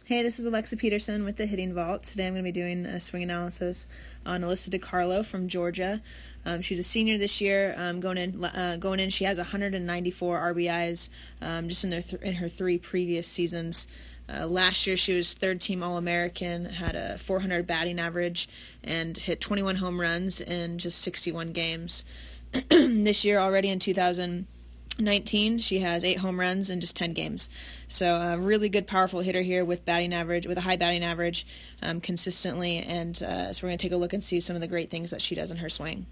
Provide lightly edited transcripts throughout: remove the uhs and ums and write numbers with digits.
Hey, this is Alexa Peterson with the Hitting Vault. Today I'm going to be doing a swing analysis on Alyssa DiCarlo from Georgia. She's a senior this year. Going in, she has 194 RBIs just in her three previous seasons. Last year she was third-team All-American, had a .400 batting average, and hit 21 home runs in just 61 games. This year, already in 2019, she has 8 home runs in just 10 games. So a really good, powerful hitter here with a high batting average consistently. And so we're going to take a look and see some of the great things that she does in her swing.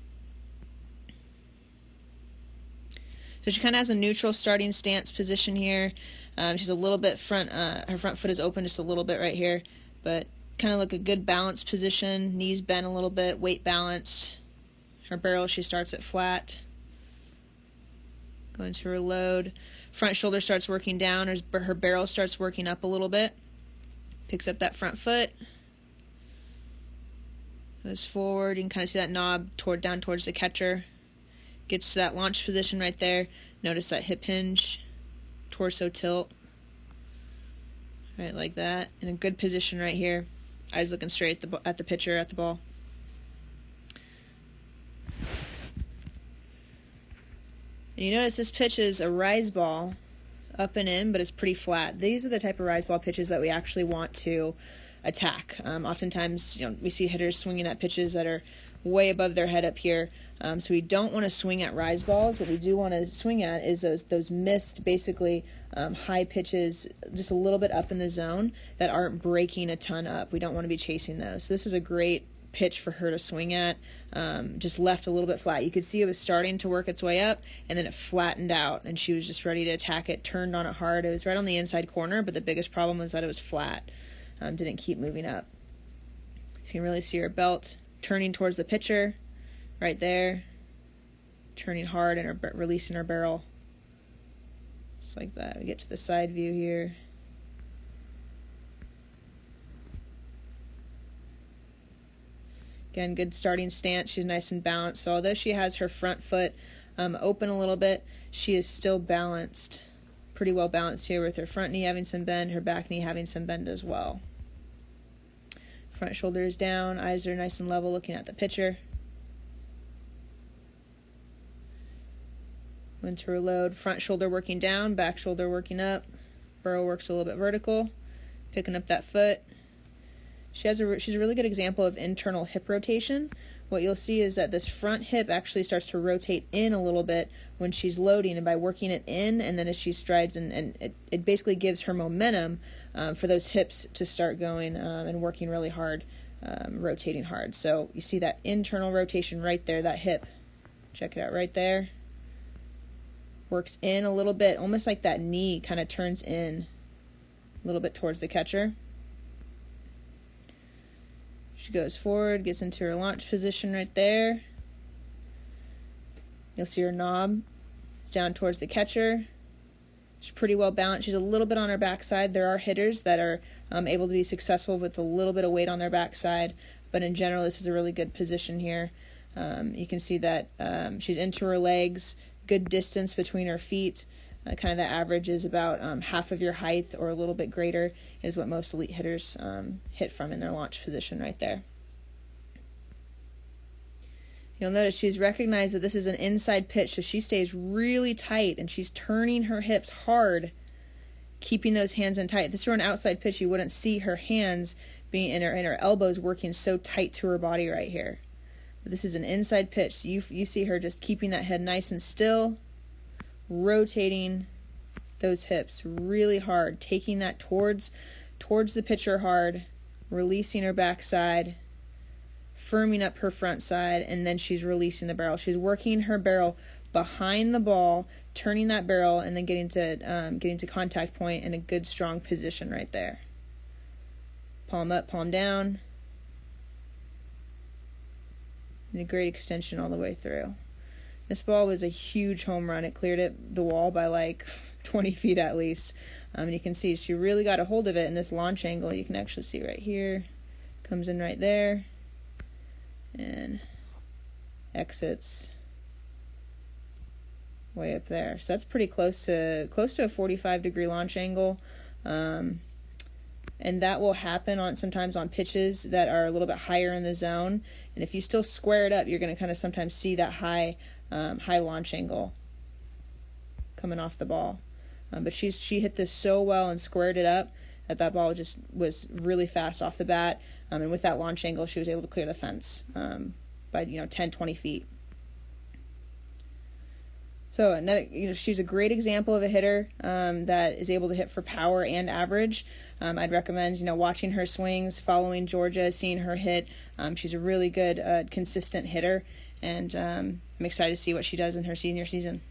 So she kind of has a neutral starting stance position here. She's a little bit her front foot is open just a little bit right here, but kind of like a good balanced position, knees bent a little bit, weight balanced. Her barrel, she starts at flat. Going to her load. Front shoulder starts working down. Her barrel starts working up a little bit. Picks up that front foot. Goes forward. You can kind of see that knob down towards the catcher. Gets to that launch position right there. Notice that hip hinge. Torso tilt. Right, like that. In a good position right here. Eyes looking straight at the pitcher, at the ball. And you notice this pitch is a rise ball, up and in, but it's pretty flat. These are the type of rise ball pitches that we actually want to attack. Oftentimes, we see hitters swinging at pitches that are way above their head up here. So we don't want to swing at rise balls. What we do want to swing at is those missed, basically high pitches, just a little bit up in the zone that aren't breaking a ton up. We don't want to be chasing those. So this is a great pitch for her to swing at, just left a little bit flat. You could see it was starting to work its way up, and then it flattened out, and she was just ready to attack it, turned on it hard. It was right on the inside corner, but the biggest problem was that it was flat. Didn't keep moving up. So you can really see her belt turning towards the pitcher, right there, turning hard and releasing her barrel. Just like that. We get to the side view here. Again, good starting stance. She's nice and balanced. So although she has her front foot open a little bit, she is still balanced, pretty well balanced here, with her front knee having some bend, her back knee having some bend as well. Front shoulder is down, eyes are nice and level looking at the pitcher. When to reload, front shoulder working down, back shoulder working up. Barrel works a little bit vertical, picking up that foot. She's a really good example of internal hip rotation. What you'll see is that this front hip actually starts to rotate in a little bit when she's loading, and by working it in, and then as she strides, and it basically gives her momentum for those hips to start going and working really hard, rotating hard. So you see that internal rotation right there, that hip. Check it out right there. Works in a little bit, almost like that knee kind of turns in a little bit towards the catcher. She goes forward, gets into her launch position right there. You'll see her knob down towards the catcher. She's pretty well balanced. She's a little bit on her backside. There are hitters that are able to be successful with a little bit of weight on their backside, but in general, this is a really good position here. You can see that she's into her legs, good distance between her feet. Kind of the average is about half of your height or a little bit greater is what most elite hitters hit from in their launch position right there. You'll notice she's recognized that this is an inside pitch, so she stays really tight and she's turning her hips hard, keeping those hands in tight. If this were an outside pitch, you wouldn't see her hands being in her elbows working so tight to her body right here. But this is an inside pitch, so you see her just keeping that head nice and still, rotating those hips really hard, taking that towards the pitcher hard, releasing her backside, firming up her front side, and then she's releasing the barrel. She's working her barrel behind the ball, turning that barrel, and then getting to contact point in a good strong position right there. Palm up, palm down, and a great extension all the way through. This ball was a huge home run. It cleared the wall by like 20 feet at least. And you can see she really got a hold of it in this launch angle. You can actually see right here. Comes in right there. And exits way up there. So that's pretty close to a 45-degree launch angle. And and that will happen on sometimes on pitches that are a little bit higher in the zone. And if you still square it up, you're going to kind of sometimes see that high launch angle coming off the ball. But she hit this so well and squared it up that ball just was really fast off the bat. And with that launch angle, she was able to clear the fence by 10, 20 feet. So another, she's a great example of a hitter that is able to hit for power and average. I'd recommend watching her swings, following Georgia, seeing her hit. She's a really good, consistent hitter, and I'm excited to see what she does in her senior season.